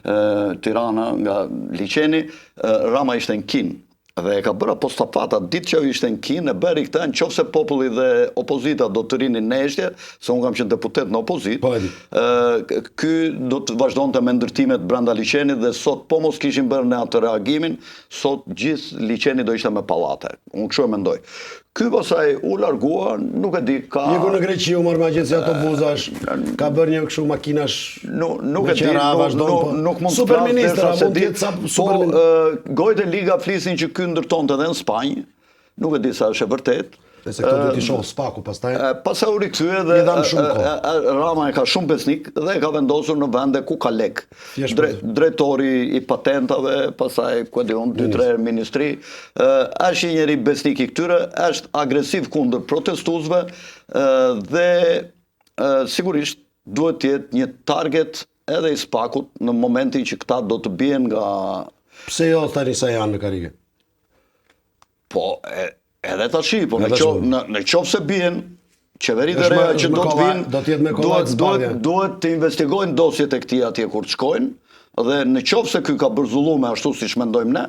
Tirana nga liçeni, Rama ishte në Kinë. Dhe e ka bërë apostafata ditë që ishte në Kinë, e bëri këtë në qofse populli dhe opozita do të rinin neshtje, se unë kam qenë deputet në opozit, ky do të vazhdonte me ndërtimet brenda liçenit dhe sot po mos kishin bërë në atë reagimin, sot gjithë liçeni do ishte me pallate. Unë kështu e mendoj. Ky pasaj u largua, nuk e di, ka... Iku në Greqi u marrë me agjenci autobuzash, ka bërë një kështu makinash... Nuk e di, nuk mund të superministra, mund të jetë sa superministra. Gojët e liga flisin që ky ndërtonte edhe në Spanjë, nuk e di sa është e vërtet. Se këto duhet i shohë spaku pastaj. Pastaj u rikthye dhe Rama e ka shumë besnik dhe e ka vendosur në vende ku ka lek. Drejtori i patentave, pastaj ku e di unë 2-3 ministri, është një njeri besnik i këtyre, është agresiv kundër protestuesve dhe sigurisht duhet të jetë një target edhe i spakut në momentin që këta do të bien nga... Pse jo tani sa janë në karike? Po, edhe tashi, po në qoftë se bien, qeveritë e reja që do të vinë, duhet të investigojnë dosjet e këtij atje kur të shkojnë, dhe në qoftë se ky ka bërzulluar ashtu siç mendojmë ne,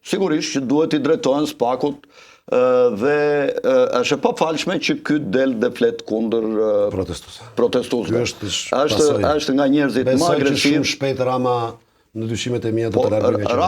sigurisht që duhet i drejtohen spakut dhe është e pafalshme që ky del dhe flet kundër protestuesve. Është nga njerëzit më agresiv. Besoj që shumë shpejt Rama në dyshimet e mia do të largojë nga qeveria.